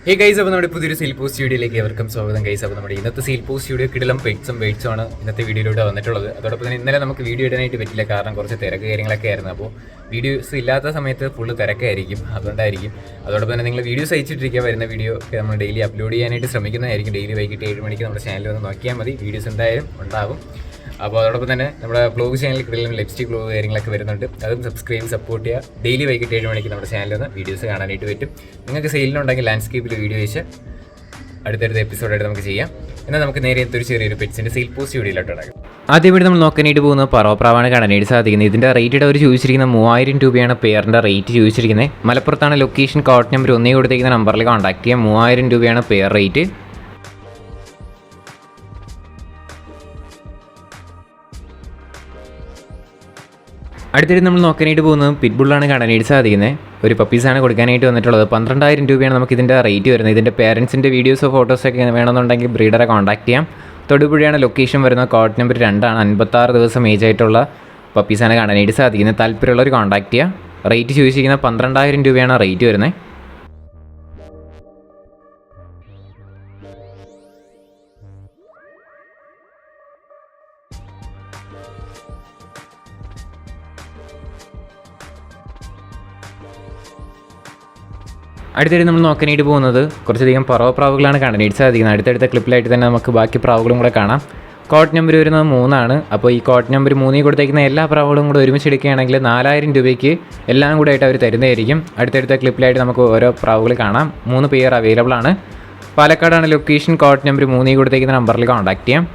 Hey guys, അപ്പോൾ നമ്മുടെ പുതിയൊരു സെയിൽ പോസ്റ്റ് വീഡിയോയിലേക്ക് എവർക്കും സ്വാഗതം ഗൈസ്. അപ്പോൾ നമ്മുടെ ഇന്നത്തെ സെയിൽ പോസ്റ്റ് വീഡിയോ കിടലും പെറ്റ്സും വെയ്റ്റ്സും ആണ് ഇന്നത്തെ വീഡിയോയിലൂടെ വന്നിട്ടുള്ളത്. അതോടൊപ്പം തന്നെ ഇന്നലെ നമുക്ക് വീഡിയോ ഇടാനായിട്ട് പറ്റില്ല, കാരണം കുറച്ച് തിരക്ക് കാര്യങ്ങളൊക്കെ ആയിരുന്നു. അപ്പോൾ വീഡിയോസ് ഇല്ലാത്ത സമയത്ത് ഫുള്ള് തിരക്കായിരിക്കും, അതുകൊണ്ടായിരിക്കും. അതോടൊപ്പം തന്നെ നിങ്ങൾ വീഡിയോസ് അയച്ചിട്ടിരിക്കുക, വരുന്ന വീഡിയോ നമ്മൾ ഡെയിലി അപ്ലോഡ് ചെയ്യാനായിട്ട് ശ്രമിക്കുന്നതായിരിക്കും. ഡെയിലി വൈകിട്ട് 7 മണിക്ക് നമ്മുടെ ചാനൽ ഒന്ന് നോക്കിയാൽ മതി, വീഡിയോസ് എന്തായാലും ഉണ്ടാകും. അപ്പോൾ അതോടൊപ്പം തന്നെ നമ്മുടെ വ്ലോഗ് ചാനലിൽ കിടലും ലിപ്സ്റ്റിക് വ്ലോഗ് കാര്യങ്ങളൊക്കെ വരുന്നുണ്ട്, അതും സബ്സ്ക്രൈബ് സപ്പോർട്ട് ചെയ്യുക. ഡെയിലി വൈകിട്ട് 7 മണിക്ക് നമ്മുടെ ചാനലിൽ ഒന്ന് വീഡിയോസ് കാണാനായിട്ട് പറ്റും. നിങ്ങൾക്ക് സെയിലിനുണ്ടെങ്കിൽ ലാൻഡ്സ്കേപ്പിൽ വീഡിയോ വെച്ച് അടുത്തടുത്ത എപ്പിസോഡായിട്ട് നമുക്ക് ചെയ്യാം. എന്നാൽ നമുക്ക് നേരെ ഒരു ചെറിയൊരു പെറ്റ്സിൻ്റെ സെയിൽ പോസ്റ്റ് വീഡിയോയിലോട്ട് ഉണ്ടാകും. ആദ്യം ഇവിടെ നമ്മൾ നോക്കാനായിട്ട് പോകുന്നത് പറോപ്രാവാണ് കാണാനായിട്ട് സാധിക്കുന്നത്. ഇതിൻ്റെ റേറ്റ് അവർ ചോദിച്ചിരിക്കുന്നത് 3000 രൂപയാണ് പെയറിൻ്റെ റേറ്റ് ചോദിച്ചിരിക്കുന്നത്. മലപ്പുറത്താണ് ലൊക്കേഷൻ. കോഡ് നമ്പർ 1 കൊടുത്തിരിക്കുന്ന നമ്പറിൽ കോൺടാക്ട് ചെയ്യാം. 3000 രൂപയാണ് പെയർ റേറ്റ്. അടുത്തിട്ട് നമ്മൾ നോക്കാനായിട്ട് പോകുന്നത് പിറ്റ്ബുള്ളാണ് കാണാനായിട്ട് സാധിക്കുന്നത്. ഒരു പപ്പീസാണ് കൊടുക്കാനായിട്ട് വന്നിട്ടുള്ളത്. 12000 രൂപയാണ് നമുക്ക് ഇതിൻ്റെ റേറ്റ് വരുന്നത്. ഇതിൻ്റെ പേരൻസിൻ്റെ വീഡിയോസോ ഫോട്ടോസൊക്കെ വേണമെന്നുണ്ടെങ്കിൽ ബ്രീഡറെ കോൺടാക്ട് ചെയ്യാം. തൊടുപുഴയാണ് ലൊക്കേഷൻ വരുന്നത്. കോഡ് നമ്പർ 2 ആണ്. 56 ദിവസം ഏജ് ആയിട്ടുള്ള പപ്പീസാണ് കാണാനായിട്ട് സാധിക്കുന്നത്. താല്പര്യമുള്ളവർ കോൺടാക്ട് ചെയ്യാം. റേറ്റ് ചോദിച്ചിരിക്കുന്നത് 12000 രൂപയാണ് റേറ്റ് വരുന്നത്. അടുത്തിടെ നമ്മൾ നോക്കാനായിട്ട് പോകുന്നത് കുറച്ചധികം പറവപ്രാവുകളാണ് കാണാനായിട്ട് സാധിക്കുന്നത്. അടുത്തടുത്ത ക്ലിപ്പിലായിട്ട് തന്നെ നമുക്ക് ബാക്കി പ്രാവുകളും കൂടെ കാണാം. കോഡ് നമ്പർ വരുന്നത് 3 ആണ്. അപ്പോൾ ഈ കോഡ് നമ്പർ 3 കൊടുത്തേക്കുന്ന എല്ലാ പ്രാവുകളും കൂടെ ഒരുമിച്ച് എടുക്കുകയാണെങ്കിൽ 4000 രൂപയ്ക്ക് എല്ലാം കൂടെ ആയിട്ട് അവർ തരുന്നതായിരിക്കും. അടുത്തടുത്ത ക്ലിപ്പിലായിട്ട് നമുക്ക് ഓരോ പ്രാവുകൾ കാണാം. 3 പെയർ അവൈലബിൾ ആണ്. പാലക്കാടാണ് ലൊക്കേഷൻ. കോഡ് നമ്പർ 3 കൊടുത്തേക്കുന്ന നമ്പറിൽ കോൺടാക്ട് ചെയ്യാം.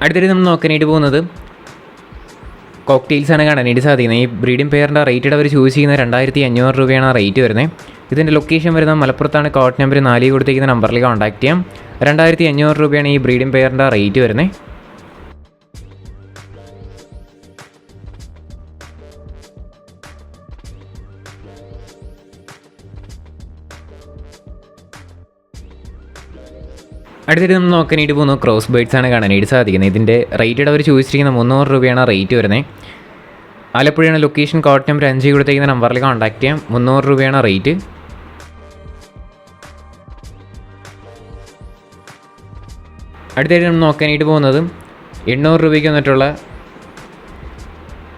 അടുത്തിടെ നമ്മൾ നോക്കാനായിട്ട് പോകുന്നത് കോക്ടെയിൽസാണ് കാണാനായിട്ട് സാധിക്കുന്നത്. ഈ ബ്രീഡിംഗ് പെയറിൻ്റെ റേറ്റ് അവർ ചൂസ് ചെയ്യുന്നത് 2500 രൂപയാണ് റേറ്റ് വരുന്നത്. ഇതിൻ്റെ ലൊക്കേഷൻ വരുന്നത് മലപ്പുറത്താണ്. കോഡ് നമ്പർ 4 കൊടുത്തിരിക്കുന്ന നമ്പറിൽ കോൺടാക്ട് ചെയ്യാം. 2500 രൂപയാണ് ഈ ബ്രീഡിംഗ് പെയറിൻ്റെ റേറ്റ് വരുന്നത്. അടുത്തിട്ട് നമ്മൾ നോക്കാനായിട്ട് പോകുന്നത് ക്രോസ് ബേഡ്സാണ് കാണാനായിട്ട് സാധിക്കുന്നത്. ഇതിൻ്റെ റേറ്റ് അവർ ചോദിച്ചിരിക്കുന്നത് 300 രൂപയാണ് റേറ്റ് വരുന്നത്. ആലപ്പുഴയാണ് ലൊക്കേഷൻ. കോഡ് നമ്പർ 5 കൊടുത്തിരിക്കുന്ന നമ്പറിൽ കോൺടാക്ട് ചെയ്യാം. 300 രൂപയാണ് റേറ്റ്. അടുത്തായിട്ട് നമ്മൾ നോക്കാനായിട്ട് പോകുന്നത് 800 രൂപയ്ക്ക് വന്നിട്ടുള്ള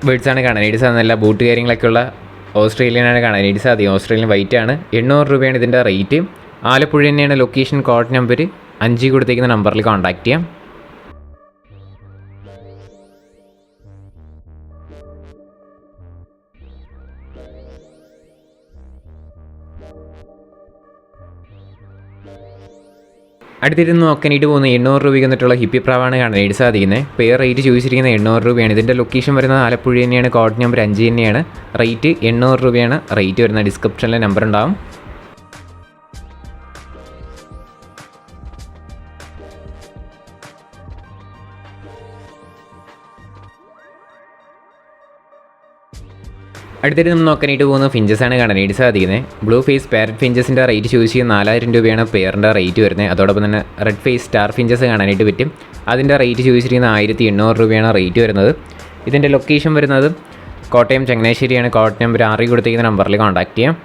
ബേഡ്സാണ് കാണാനായിട്ട് സാധിക്കുന്നത്. നല്ല ബൂട്ട് കാര്യങ്ങളൊക്കെ ഉള്ള ഓസ്ട്രേലിയനാണ് കാണാനായിട്ട് സാധിക്കും. ഓസ്ട്രേലിയൻ വൈറ്റ് ആണ്. 800 രൂപയാണ് ഇതിൻ്റെ റേറ്റ്. ആലപ്പുഴ തന്നെയാണ് ലൊക്കേഷൻ. കോഡ് നമ്പർ 5 കൊടുത്തിരിക്കുന്ന നമ്പറിൽ കോൺടാക്ട് ചെയ്യാം. അടുത്തിട്ട് നോക്കാനായിട്ട് പോകുന്നത് 800 രൂപയ്ക്ക് വന്നിട്ടുള്ള ഹിപ്പി പ്രാവാണ് കാണാനായിട്ട് സാധിക്കുന്നത്. പെയർ റേറ്റ് ചോദിച്ചിരിക്കുന്നത് 800 രൂപയാണ്. ഇതിൻ്റെ ലൊക്കേഷൻ വരുന്നത് ആലപ്പുഴ തന്നെയാണ്. കോഡ് നമ്പർ 5 തന്നെയാണ്. റേറ്റ് 800 രൂപയാണ് റേറ്റ് വരുന്നത്. ഡിസ്ക്രിപ്ഷനിലെ നമ്പർ ഉണ്ടാവും. അടുത്തിട്ട് നമ്മൾ നോക്കാനായിട്ട് പോകുന്നത് ഫിഞ്ചസാണ് കാണാനായിട്ട് സാധിക്കുന്നത്. ബ്ലൂ ഫേസ് പാരറ്റ് ഫിഞ്ചസിൻ്റെ റേറ്റ് ചോദിച്ചിരിക്കുന്നത് 4000 രൂപയാണ് പെയറിൻ്റെ റേറ്റ് വരുന്നത്. അതോടൊപ്പം തന്നെ റെഡ് ഫേസ് സ്റ്റാർ ഫിഞ്ചസ് കാണാനായിട്ട് പറ്റും. അതിൻ്റെ റേറ്റ് ചോദിച്ചിരിക്കുന്നത് 1800 രൂപയാണ് റേറ്റ് വരുന്നത്. ഇതിൻ്റെ ലൊക്കേഷൻ വരുന്നത് കോട്ടയം ചങ്ങനാശ്ശേരിയാണ്. കോഡ് നമ്പർ 6 കൊടുത്തിരിക്കുന്ന നമ്പറിൽ കോൺടാക്ട് ചെയ്യാം.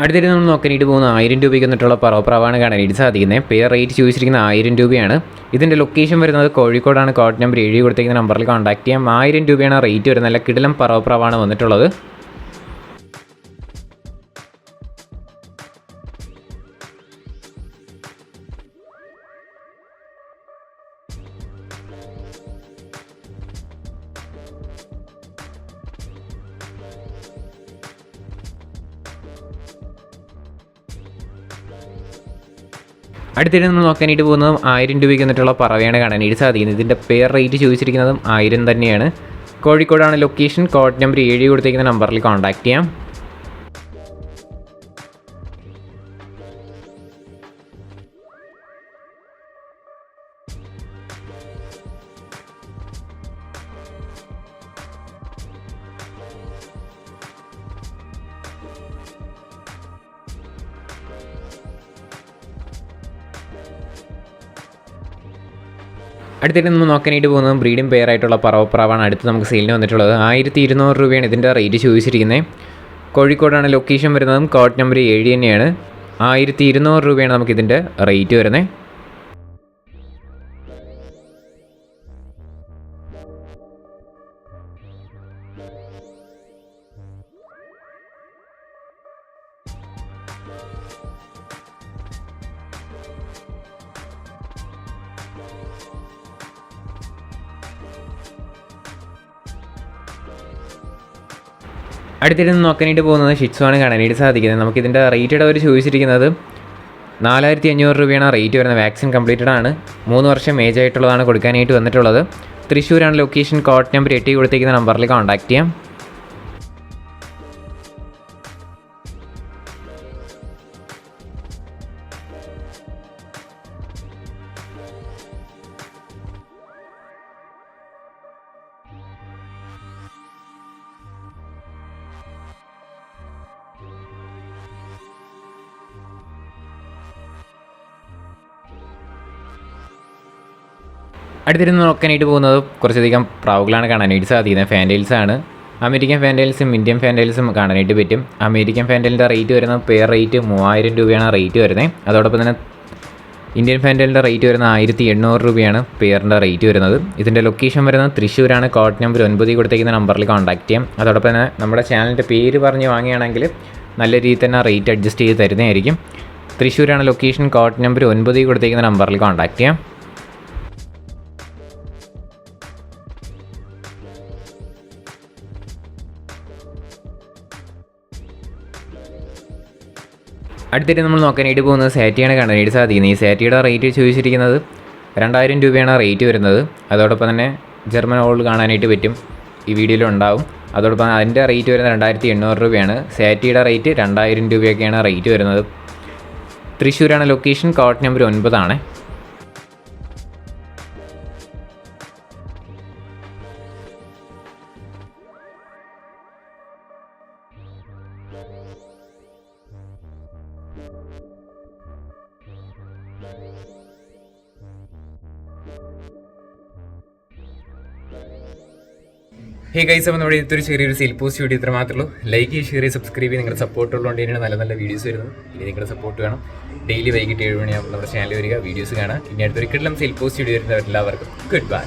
അടുത്തിട്ട് നമ്മൾ നോക്കാനായിട്ട് പോകുന്ന 1000 രൂപയ്ക്ക് വന്നിട്ടുള്ള പറോപ്രാവാണ് കാണാനായിട്ട് സാധിക്കുന്നത്. പെയർ റേറ്റ് ചോദിച്ചിരിക്കുന്നത് 1000 രൂപയാണ്. ഇതിൻ്റെ ലൊക്കേഷൻ വരുന്നത് കോഴിക്കോടാണ്. കോഡ് നമ്പർ 7 കൊടുത്തിരിക്കുന്ന നമ്പറിൽ കോൺടാക്ട് ചെയ്യാം. 1000 രൂപയാണ് റേറ്റ് വരുന്നത്. നല്ല കിടിലം പറോപ്രാവാണ് വന്നിട്ടുള്ളത്. അടുത്തിടെ നമ്മൾ നോക്കാനായിട്ട് പോകുന്നതും 1000 രൂപയ്ക്ക് വന്നിട്ടുള്ള പറവയാണ് കാണാനായിട്ട് സാധിക്കുന്നത്. ഇതിൻ്റെ പെയർ റേറ്റ് ചോദിച്ചിരിക്കുന്നതും 1000 തന്നെയാണ്. കോഴിക്കോടാണ് ലൊക്കേഷൻ. കോഡ് നമ്പർ 7 കൊടുത്തിരിക്കുന്ന നമ്പറിൽ കോൺടാക്ട് ചെയ്യാം. അടുത്തിട്ട് നമ്മൾ നോക്കാനായിട്ട് പോകുന്നത് ബ്രീഡിംഗ് പെയർ ആയിട്ടുള്ള പറവപ്രാവാണ് അടുത്ത് നമുക്ക് സെയിലിന് വന്നിട്ടുള്ളത്. 1200 രൂപയാണ് ഇതിൻ്റെ റേറ്റ് ചോദിച്ചിരിക്കുന്നത്. കോഴിക്കോടാണ് ലൊക്കേഷൻ വരുന്നതും കോഡ് നമ്പർ 7 തന്നെയാണ്. 1200 രൂപയാണ് നമുക്കിതിൻ്റെ റേറ്റ് വരുന്നത്. അടുത്തിട്ട് നോക്കാനായിട്ട് പോകുന്നത് ഷിറ്റ്സുവാണ് കാണാനായിട്ട് സാധിക്കുന്നത്. നമുക്കിതിൻ്റെ റേറ്റഡ് അവർ ചോദിച്ചിരിക്കുന്നത് 4500 രൂപയാണ് റേറ്റ് വരുന്നത്. വാക്സിൻ കംപ്ലീറ്റഡ് ആണ്. 3 വർഷം ഏജ് ആയിട്ടുള്ളതാണ് കൊടുക്കാനായിട്ട് വന്നിട്ടുള്ളത്. തൃശ്ശൂരാണ് ലൊക്കേഷൻ. കോഡ് നമ്പർ 8 കൊടുത്തിരിക്കുന്ന നമ്പറിൽ കോൺടാക്ട് ചെയ്യാം. അടുത്തിരുന്ന് നോക്കാനായിട്ട് പോകുന്നത് കുറച്ചധികം പ്രാവുകളാണ് കാണാനായിട്ട് സാധിക്കുന്നത്. ഫാൻറ്റെയിൽസാണ്. അമേരിക്കൻ ഫാൻറ്റെയിൽസും ഇന്ത്യൻ ഫാൻറ്റെയിൽസും കാണാനായിട്ട് പറ്റും. അമേരിക്കൻ ഫാൻറ്റെയിലിൻ്റെ റേറ്റ് വരുന്നത് പെയർ റേറ്റ് 3000 രൂപയാണ് റേറ്റ് വരുന്നത്. അതോടൊപ്പം തന്നെ ഇന്ത്യൻ ഫാൻറ്റെയിലിൻ്റെ റേറ്റ് വരുന്നത് 1800 രൂപയാണ് പെയറിൻ്റെ റേറ്റ് വരുന്നത്. ഇതിൻ്റെ ലൊക്കേഷൻ വരുന്നത് തൃശ്ശൂരാണ്. കോഡ് നമ്പർ 9 കൊടുത്തിരിക്കുന്ന നമ്പറിൽ കോൺടാക്ട് ചെയ്യാം. അതോടൊപ്പം തന്നെ നമ്മുടെ ചാനലിൻ്റെ പേര് പറഞ്ഞ് വാങ്ങുകയാണെങ്കിൽ നല്ല രീതിയിൽ തന്നെ റേറ്റ് അഡ്ജസ്റ്റ് ചെയ്ത് തരുന്നതായിരിക്കും. തൃശ്ശൂരാണ് ലൊക്കേഷൻ. കോഡ് നമ്പർ 9 കൊടുത്തിരിക്കുന്ന നമ്പറിൽ കോൺടാക്ട് ചെയ്യാം. അടുത്തിട്ട് നമ്മൾ നോക്കാനായിട്ട് പോകുന്നത് സാറ്റിയാണ് കാണാനായിട്ട് സാധിക്കുന്നത്. ഈ സാറ്റിയുടെ റേറ്റ് ചോദിച്ചിരിക്കുന്നത് 2000 രൂപയാണ് റേറ്റ് വരുന്നത്. അതോടൊപ്പം തന്നെ ജർമ്മൻ ഓൾഡ് കാണാനായിട്ട് പറ്റും. ഈ വീഡിയോയിൽ ഉണ്ടാവും. അതോടൊപ്പം അതിൻ്റെ റേറ്റ് വരുന്നത് 2800 രൂപയാണ്. സാറ്റിയുടെ റേറ്റ് 2000 രൂപയൊക്കെയാണ് റേറ്റ് വരുന്നത്. തൃശ്ശൂരാണ് ലൊക്കേഷൻ. കോഡ് നമ്പർ 9 ആണ്. ഹേ ഗൈസ്, അപ്പോൾ നമ്മുടെ ഇതൊരു ചെറിയൊരു സെയിൽ പോസ്റ്റ് വീഡിയോ ഇത്ര മാത്രമേ ഉള്ളൂ. ലൈക്ക് ചെയ്യുക, ഷെയർ ചെയ്യുക, സബ്സ്ക്രൈബ് ചെയ്യുക. നിങ്ങളുടെ സപ്പോർട്ട് ഉള്ളതുകൊണ്ട് തന്നെയാണ് നല്ല നല്ല വീഡിയോസ് വരുന്നത്. ഇനി നിങ്ങളുടെ സപ്പോർട്ട് വേണം. ഡെയിലി വൈകിട്ട് 7 മണിയാകുമ്പോൾ നമ്മുടെ ചാനൽ വരിക, വീഡിയോസ് കാണാം. ഇനി അടുത്തൊരു കിടലം സെയിൽ പോസ്റ്റ് വീഡിയോ വരുന്നവരെല്ലാവർക്കും ഗുഡ് ബൈ.